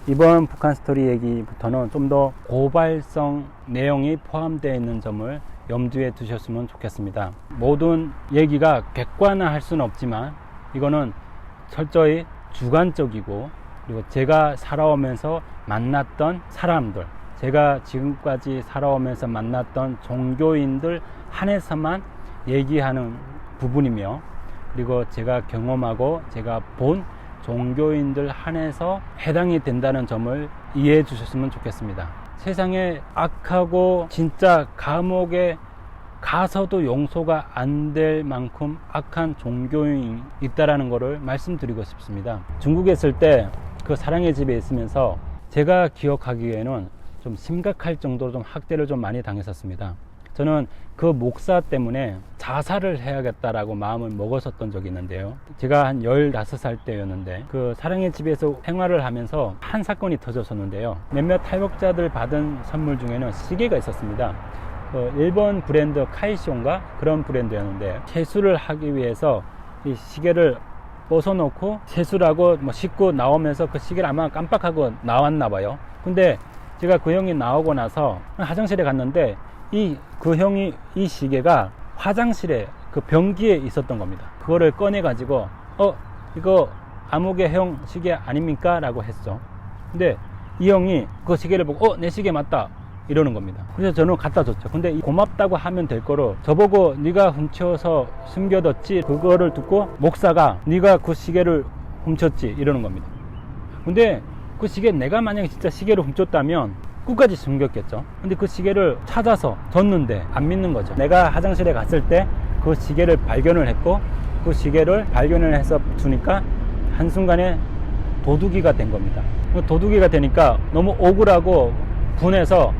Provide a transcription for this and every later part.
이번 북한 스토리 얘기부터는 좀 더 고발성 내용이 포함되어 있는 점을 염두에 두셨으면 좋겠습니다. 모든 얘기가 객관화할 수는 없지만 이거는 철저히 주관적이고, 그리고 제가 살아오면서 만났던 사람들, 제가 지금까지 살아오면서 만났던 종교인들 한해서만 얘기하는 부분이며, 그리고 제가 경험하고 제가 본 종교인들 한해서 해당이 된다는 점을 이해해 주셨으면 좋겠습니다. 세상에 악하고 진짜 감옥에 가서도 용서가 안 될 만큼 악한 종교인이 있다라는 것을 말씀드리고 싶습니다. 중국에 있을 때 그 사랑의 집에 있으면서 제가 기억하기에는 좀 심각할 정도로 좀 학대를 좀 많이 당했었습니다. 저는 그 목사 때문에 자살을 해야겠다라고 마음을 먹었었던 적이 있는데요. 제가 한 15살 때였는데 그 사랑의 집에서 생활을 하면서 한 사건이 터졌었는데요. 몇몇 탈북자들 받은 선물 중에는 시계가 있었습니다. 그 일본 브랜드 카이시온가 그런 브랜드였는데, 세수를 하기 위해서 이 시계를 벗어놓고 세수를 하고 씻고 나오면서 그 시계를 아마 깜빡하고 나왔나 봐요. 근데 제가 그 형이 나오고 나서 화장실에 갔는데 그 형이 이 시계가 화장실에 그 변기에 있었던 겁니다. 그거를 꺼내 가지고 이거 아무개 형 시계 아닙니까? 라고 했죠. 근데 이 형이 그 시계를 보고 내 시계 맞다 이러는 겁니다. 그래서 저는 갖다 줬죠. 근데 고맙다고 하면 될 거로 저보고 네가 훔쳐서 숨겨뒀지, 그거를 듣고 목사가 네가 그 시계를 훔쳤지 이러는 겁니다. 근데 그 시계 내가 만약에 진짜 시계를 훔쳤다면 끝까지 숨겼겠죠. 근데 그 시계를 찾아서 줬는데 안 믿는 거죠. 내가 화장실에 갔을 때 그 시계를 발견을 했고, 그 시계를 발견을 해서 주니까 한순간에 도둑이가 된 겁니다. 도둑이가 되니까 너무 억울하고 분해서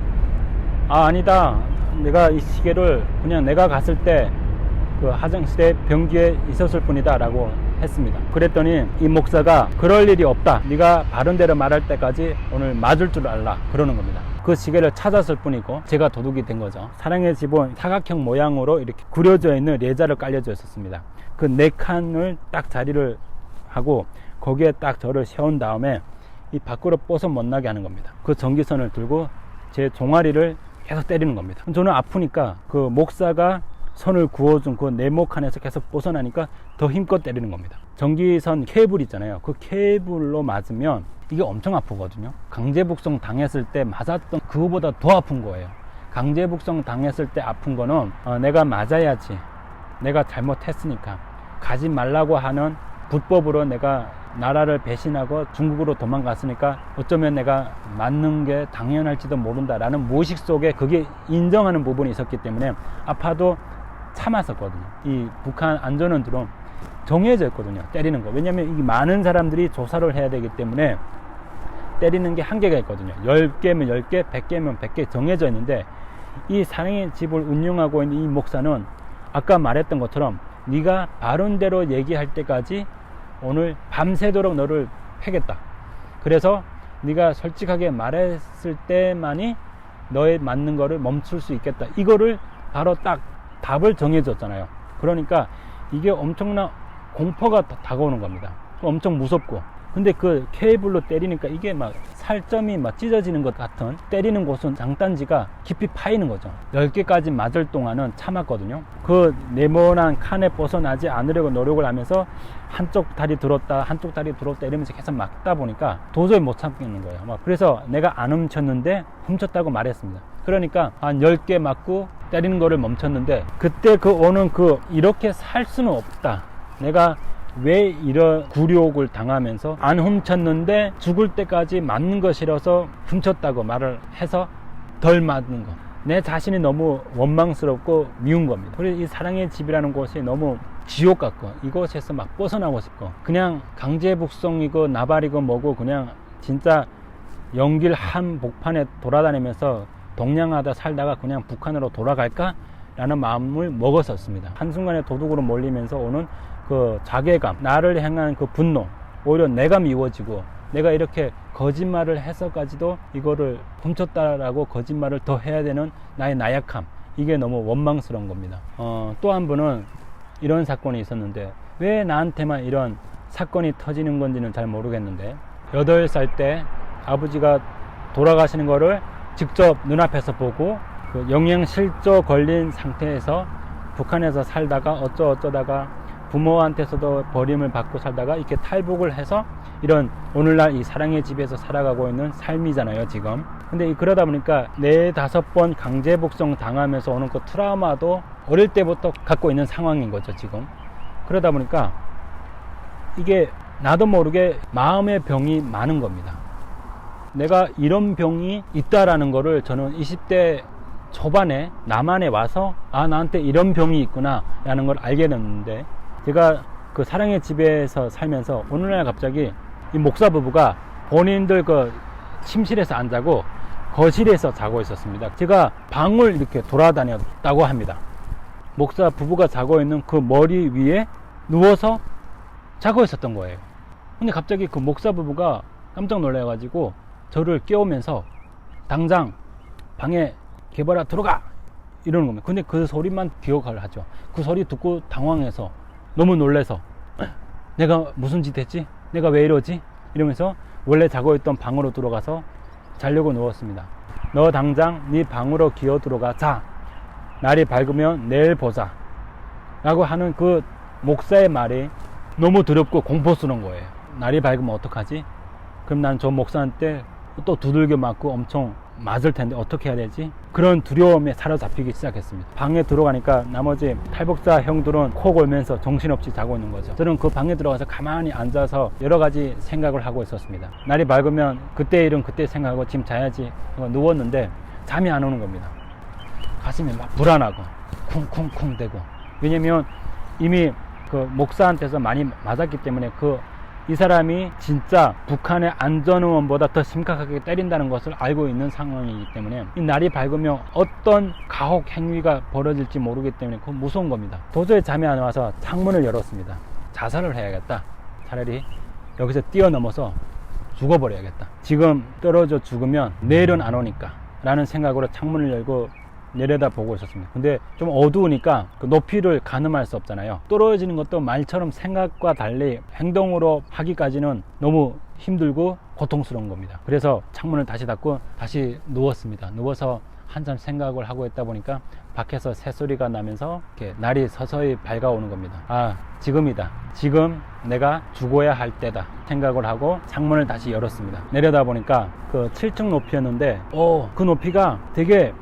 아니다, 내가 이 시계를 그냥 내가 갔을 때 그 화장실에 변기에 있었을 뿐이다 라고 했습니다. 그랬더니 이 목사가 그럴 일이 없다, 네가 바른 대로 말할 때까지 오늘 맞을 줄 알라 그러는 겁니다. 그 시계를 찾았을 뿐이고 제가 도둑이 된 거죠. 사랑의 집은 사각형 모양으로 이렇게 구려져 있는 레자를 깔려져 있었습니다. 그 4칸을 딱 자리를 하고 거기에 딱 저를 세운 다음에 이 밖으로 벗어 못 나게 하는 겁니다. 그 전기선을 들고 제 종아리를 계속 때리는 겁니다. 저는 아프니까 그 목사가 선을 그어준 그 네모 칸에서 계속 벗어나니까 더 힘껏 때리는 겁니다. 전기선 케이블 있잖아요. 그 케이블로 맞으면 이게 엄청 아프거든요. 강제북송 당했을 때 맞았던 그거보다 더 아픈 거예요. 강제북송 당했을 때 아픈 거는 내가 맞아야지, 내가 잘못했으니까 가지 말라고 하는 불법으로 내가 나라를 배신하고 중국으로 도망갔으니까 어쩌면 내가 맞는 게 당연할지도 모른다라는 무의식 속에 그게 인정하는 부분이 있었기 때문에 아파도 참았었거든요. 이 북한 안전원들은 정해져 있거든요, 때리는 거. 왜냐면 이 많은 사람들이 조사를 해야 되기 때문에 때리는 게 한계가 있거든요. 10개면 10개, 100개면 100개 정해져 있는데, 이 사랑의 집을 운영하고 있는 이 목사는 아까 말했던 것처럼 네가 바른 대로 얘기할 때까지 오늘 밤새도록 너를 패겠다. 그래서 네가 솔직하게 말했을 때만이 너의 맞는 거를 멈출 수 있겠다. 이거를 바로 딱 답을 정해줬잖아요. 그러니까 이게 엄청난 공포가 다가오는 겁니다. 엄청 무섭고. 근데 그 케이블로 때리니까 이게 막 살점이 막 찢어지는 것 같은, 때리는 곳은 장단지가 깊이 파이는 거죠. 10개까지 맞을 동안은 참았거든요. 그 네모난 칸에 벗어나지 않으려고 노력을 하면서 한쪽 다리 들었다 한쪽 다리 들었다 이러면서 계속 막다 보니까 도저히 못 참겠는 거예요. 막 그래서 내가 안 훔쳤는데 훔쳤다고 말했습니다. 그러니까 한 10개 맞고 때리는 거를 멈췄는데, 그때 오는 이렇게 살 수는 없다, 내가 왜 이런 굴욕을 당하면서 안 훔쳤는데 죽을 때까지 맞는 거 싫어서 훔쳤다고 말을 해서 덜 맞는 거, 내 자신이 너무 원망스럽고 미운 겁니다. 그래서 이 사랑의 집이라는 곳이 너무 지옥 같고 이곳에서 막 벗어나고 싶고, 그냥 강제북송이고 나발이고 뭐고 그냥 진짜 연길 한 복판에 돌아다니면서 동냥하다 살다가 그냥 북한으로 돌아갈까? 라는 마음을 먹었었습니다. 한순간에 도둑으로 몰리면서 오는 그 자괴감, 나를 향한 그 분노, 오히려 내가 미워지고 내가 이렇게 거짓말을 해서까지도 이거를 훔쳤다라고 거짓말을 더 해야 되는 나의 나약함, 이게 너무 원망스러운 겁니다. 또 한 분은 이런 사건이 있었는데, 왜 나한테만 이런 사건이 터지는 건지는 잘 모르겠는데, 8살 때 아버지가 돌아가시는 거를 직접 눈앞에서 보고 그 영양실조 걸린 상태에서 북한에서 살다가 어쩌다가 부모한테서도 버림을 받고 살다가 이렇게 탈북을 해서 이런 오늘날 이 사랑의 집에서 살아가고 있는 삶이잖아요 지금. 근데 그러다 보니까 4-5번 강제 북송 당하면서 오는 그 트라우마도 어릴 때부터 갖고 있는 상황인 거죠 지금. 그러다 보니까 이게 나도 모르게 마음의 병이 많은 겁니다. 내가 이런 병이 있다라는 거를 저는 20대 초반에 남한에 와서 나한테 이런 병이 있구나 라는 걸 알게 됐는데, 제가 그 사랑의 집에서 살면서 어느 날 갑자기 이 목사 부부가 본인들 그 침실에서 안 자고 거실에서 자고 있었습니다. 제가 방을 이렇게 돌아다녔다고 합니다. 목사 부부가 자고 있는 그 머리 위에 누워서 자고 있었던 거예요. 근데 갑자기 그 목사 부부가 깜짝 놀라가지고 저를 깨우면서 당장 방에 개발아 들어가 이러는 겁니다. 근데 그 소리만 기억을 하죠. 그 소리 듣고 당황해서 너무 놀래서 내가 무슨 짓 했지? 내가 왜 이러지? 이러면서 원래 자고 있던 방으로 들어가서 자려고 누웠습니다. 너 당장 네 방으로 기어 들어가 자. 날이 밝으면 내일 보자 라고 하는 그 목사의 말이 너무 두렵고 공포스러운 거예요. 날이 밝으면 어떡하지? 그럼 난 저 목사한테 또 두들겨 맞고 엄청 맞을 텐데 어떻게 해야 되지? 그런 두려움에 사로잡히기 시작했습니다. 방에 들어가니까 나머지 탈북자 형들은 코 골면서 정신없이 자고 있는 거죠. 저는 그 방에 들어가서 가만히 앉아서 여러 가지 생각을 하고 있었습니다. 날이 밝으면 그때 일은 그때 생각하고 지금 자야지 누웠는데 잠이 안 오는 겁니다. 가슴이 막 불안하고 쿵쿵쿵 대고, 왜냐면 이미 그 목사한테서 많이 맞았기 때문에 이 사람이 진짜 북한의 안전의원보다 더 심각하게 때린다는 것을 알고 있는 상황이기 때문에 이 날이 밝으면 어떤 가혹 행위가 벌어질지 모르기 때문에 그건 무서운 겁니다. 도저히 잠이 안 와서 창문을 열었습니다. 자살을 해야겠다. 차라리 여기서 뛰어넘어서 죽어버려야겠다. 지금 떨어져 죽으면 내일은 안 오니까 라는 생각으로 창문을 열고 내려다 보고 있었습니다. 근데 좀 어두우니까 그 높이를 가늠할 수 없잖아요. 떨어지는 것도 말처럼 생각과 달리 행동으로 하기까지는 너무 힘들고 고통스러운 겁니다. 그래서 창문을 다시 닫고 다시 누웠습니다. 누워서 한참 생각을 하고 있다 보니까 밖에서 새소리가 나면서 이렇게 날이 서서히 밝아오는 겁니다. 지금이다. 지금 내가 죽어야 할 때다 생각을 하고 창문을 다시 열었습니다. 내려다 보니까 그 7층 높이였는데 그 높이가 되게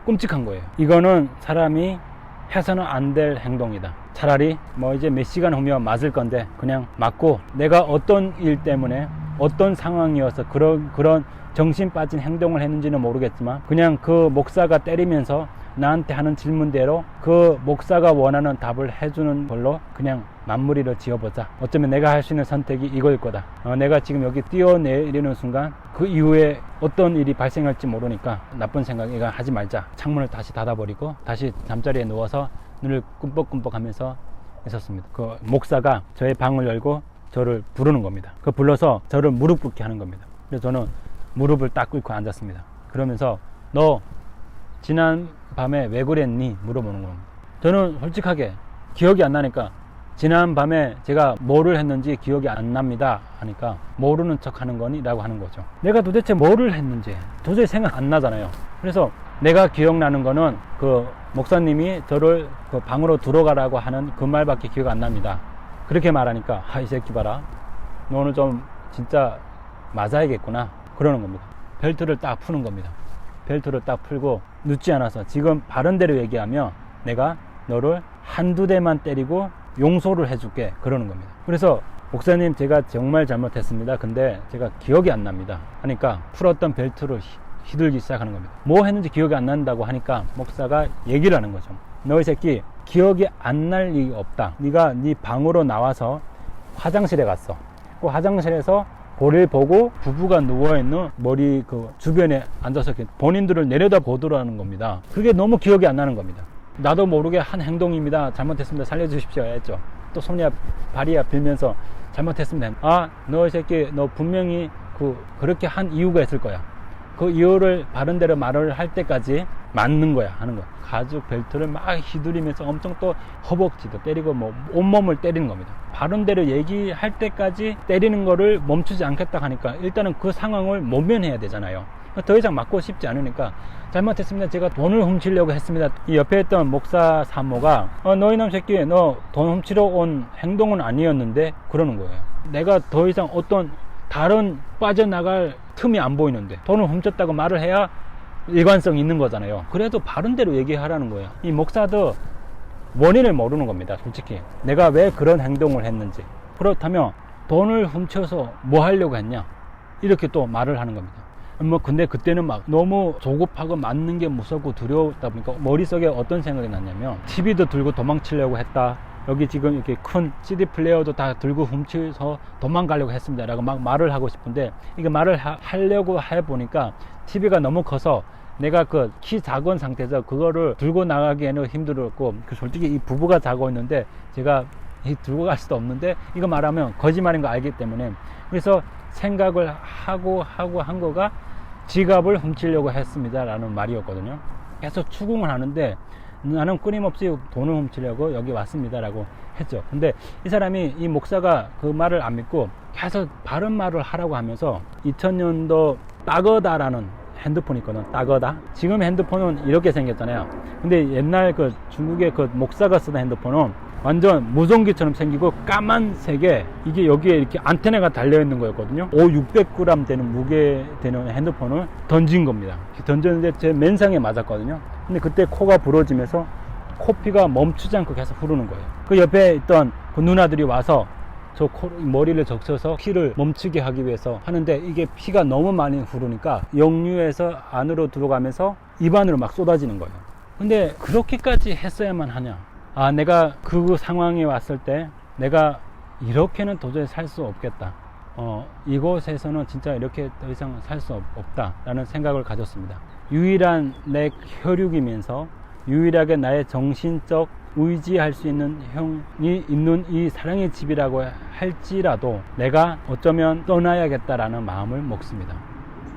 끔찍한 거예요. 이거는 사람이 해서는 안 될 행동이다. 차라리 이제 몇 시간 후면 맞을 건데 그냥 맞고, 내가 어떤 일 때문에 어떤 상황이어서 그런 정신 빠진 행동을 했는지는 모르겠지만 그냥 그 목사가 때리면서 나한테 하는 질문대로 그 목사가 원하는 답을 해주는 걸로 그냥 마무리를 지어보자. 어쩌면 내가 할 수 있는 선택이 이거일 거다. 내가 지금 여기 뛰어내리는 순간 그 이후에 어떤 일이 발생할지 모르니까 나쁜 생각 이거 하지 말자. 창문을 다시 닫아버리고 다시 잠자리에 누워서 눈을 꿈뻑꿈뻑 하면서 있었습니다. 그 목사가 저의 방을 열고 저를 부르는 겁니다. 그 불러서 저를 무릎 꿇게 하는 겁니다. 그래서 저는 무릎을 딱 꿇고 앉았습니다. 그러면서 너 지난 밤에 왜 그랬니? 물어보는 겁니다. 저는 솔직하게 기억이 안 나니까 지난 밤에 제가 뭐를 했는지 기억이 안 납니다 하니까 모르는 척 하는 거니? 라고 하는 거죠. 내가 도대체 뭐를 했는지 도저히 생각 안 나잖아요. 그래서 내가 기억나는 거는 그 목사님이 저를 그 방으로 들어가라고 하는 그 말밖에 기억 안 납니다. 그렇게 말하니까 이 새끼 봐라, 너 오늘 좀 진짜 맞아야겠구나 그러는 겁니다. 벨트를 딱 푸는 겁니다. 벨트를 딱 풀고 늦지 않아서 지금 바른 대로 얘기하면 내가 너를 한두 대만 때리고 용서를 해줄게 그러는 겁니다. 그래서 목사님 제가 정말 잘못했습니다. 근데 제가 기억이 안 납니다 하니까 풀었던 벨트를 휘둘기 시작하는 겁니다. 뭐 했는지 기억이 안 난다고 하니까 목사가 얘기를 하는 거죠. 너 이 새끼 기억이 안 날 리가 없다. 네가 네 방으로 나와서 화장실에 갔어. 그 화장실에서 볼일 보고 부부가 누워있는 머리 그 주변에 앉아서 본인들을 내려다 보더라는 겁니다. 그게 너무 기억이 안 나는 겁니다. 나도 모르게 한 행동입니다. 잘못했습니다. 살려주십시오 했죠. 또 손이야 발이야 빌면서 잘못했습니다. 너 이 새끼 너 분명히 그렇게 한 이유가 있을 거야. 그 이유를 바른 대로 말을 할 때까지 맞는 거야 하는 거야. 가죽 벨트를 막 휘두르면서 엄청 또 허벅지도 때리고 뭐 온몸을 때리는 겁니다. 바른 대로 얘기할 때까지 때리는 거를 멈추지 않겠다 하니까 일단은 그 상황을 모면해야 되잖아요. 더 이상 맞고 싶지 않으니까 잘못했습니다. 제가 돈을 훔치려고 했습니다. 이 옆에 있던 목사 사모가 너 이놈 새끼 너 돈 훔치러 온 행동은 아니었는데 그러는 거예요. 내가 더 이상 어떤 다른 빠져나갈 틈이 안 보이는데 돈을 훔쳤다고 말을 해야 일관성이 있는 거잖아요. 그래도 바른 대로 얘기하라는 거예요. 이 목사도 원인을 모르는 겁니다. 솔직히 내가 왜 그런 행동을 했는지. 그렇다면 돈을 훔쳐서 뭐 하려고 했냐 이렇게 또 말을 하는 겁니다. 뭐 근데 그때는 막 너무 조급하고 맞는 게 무섭고 두려웠다 보니까 머릿속에 어떤 생각이 났냐면 TV도 들고 도망치려고 했다. 여기 지금 이렇게 큰 CD 플레이어도 다 들고 훔쳐서 도망가려고 했습니다 라고 막 말을 하고 싶은데 이게 말을 하려고 해보니까 TV가 너무 커서 내가 그 키 작은 상태에서 그거를 들고 나가기에는 힘들었고 솔직히 이 부부가 자고 있는데 제가 들고 갈 수도 없는데 이거 말하면 거짓말인 거 알기 때문에 그래서 생각을 하고 한 거가 지갑을 훔치려고 했습니다 라는 말이었거든요. 계속 추궁을 하는데 나는 끊임없이 돈을 훔치려고 여기 왔습니다 라고 했죠. 근데 이 사람이 이 목사가 그 말을 안 믿고 계속 바른 말을 하라고 하면서 2000년도 따거다라는 핸드폰이 있거든. 따거다. 지금 핸드폰은 이렇게 생겼잖아요. 근데 옛날 그 중국의 그 목사가 쓰던 핸드폰은 완전 무전기처럼 생기고 까만색에 이게 여기에 이렇게 안테나가 달려 있는 거였거든요. 600g 되는 무게 되는 핸드폰을 던진 겁니다. 던졌는데 제 맨상에 맞았거든요. 근데 그때 코가 부러지면서 코피가 멈추지 않고 계속 흐르는 거예요. 그 옆에 있던 그 누나들이 와서 저 머리를 적셔서 피를 멈추게 하기 위해서 하는데 이게 피가 너무 많이 흐르니까 역류해서 안으로 들어가면서 입안으로 막 쏟아지는 거예요. 근데 그렇게까지 했어야만 하냐. 내가 그 상황에 왔을 때 내가 이렇게는 도저히 살 수 없겠다. 이곳에서는 진짜 이렇게 더 이상 살 수 없다 라는 생각을 가졌습니다. 유일한 내 혈육이면서 유일하게 나의 정신적 의지할 수 있는 형이 있는 이 사랑의 집이라고 할지라도 내가 어쩌면 떠나야겠다라는 마음을 먹습니다.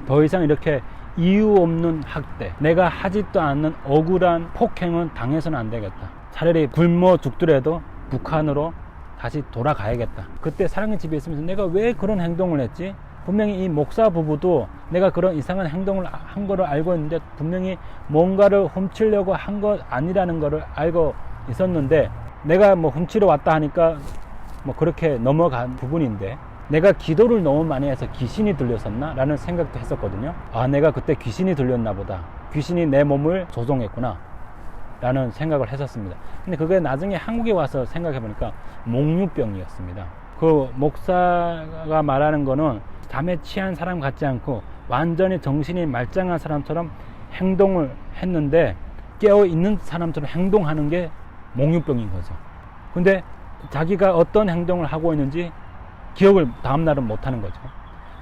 더 이상 이렇게 이유 없는 학대, 내가 하지도 않는 억울한 폭행은 당해서는 안 되겠다. 차라리 굶어 죽더라도 북한으로 다시 돌아가야겠다. 그때 사랑의 집에 있으면서 내가 왜 그런 행동을 했지? 분명히 이 목사 부부도 내가 그런 이상한 행동을 한 거를 알고 있는데 분명히 뭔가를 훔치려고 한 것 아니라는 거를 알고 있었는데 내가 뭐 훔치러 왔다 하니까 뭐 그렇게 넘어간 부분인데 내가 기도를 너무 많이 해서 귀신이 들렸었나? 라는 생각도 했었거든요. 내가 그때 귀신이 들렸나 보다. 귀신이 내 몸을 조종했구나 라는 생각을 했었습니다. 근데 그게 나중에 한국에 와서 생각해 보니까 몽유병이었습니다. 그 목사가 말하는 거는 잠에 취한 사람 같지 않고 완전히 정신이 말짱한 사람처럼 행동을 했는데 깨어있는 사람처럼 행동하는 게 몽유병인 거죠. 근데 자기가 어떤 행동을 하고 있는지 기억을 다음날은 못하는 거죠.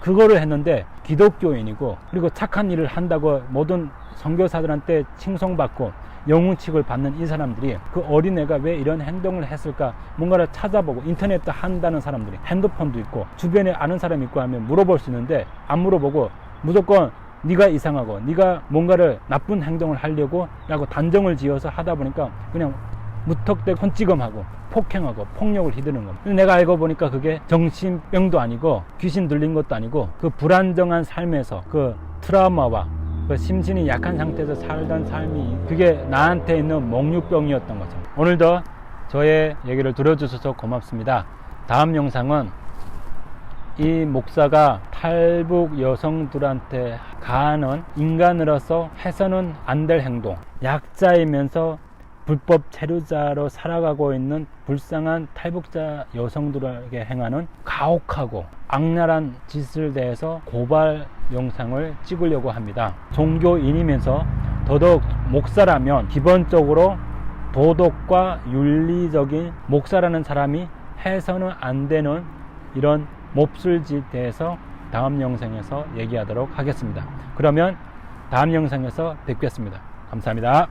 그거를 했는데 기독교인이고 그리고 착한 일을 한다고 모든 선교사들한테 칭송받고 영웅칙을 받는 이 사람들이 그 어린애가 왜 이런 행동을 했을까 뭔가를 찾아보고 인터넷도 한다는 사람들이 핸드폰도 있고 주변에 아는 사람이 있고 하면 물어볼 수 있는데 안 물어보고 무조건 네가 이상하고 네가 뭔가를 나쁜 행동을 하려고 라고 단정을 지어서 하다 보니까 그냥 무턱대고 손찌검하고 폭행하고 폭력을 휘두르는 겁니다. 근데 내가 알고 보니까 그게 정신병도 아니고 귀신 들린 것도 아니고 그 불안정한 삶에서 그 트라우마와 그 심신이 약한 상태에서 살던 삶이 그게 나한테 있는 몽유병이었던 거죠. 오늘도 저의 얘기를 들어주셔서 고맙습니다. 다음 영상은 이 목사가 탈북 여성들한테 가하는 인간으로서 해서는 안 될 행동, 약자이면서 불법 체류자로 살아가고 있는 불쌍한 탈북자 여성들에게 행하는 가혹하고 악랄한 짓을 대해서 고발 영상을 찍으려고 합니다. 종교인이면서 더더욱 목사라면 기본적으로 도덕과 윤리적인 목사라는 사람이 해서는 안 되는 이런 몹쓸짓에 대해서 다음 영상에서 얘기하도록 하겠습니다. 그러면 다음 영상에서 뵙겠습니다. 감사합니다.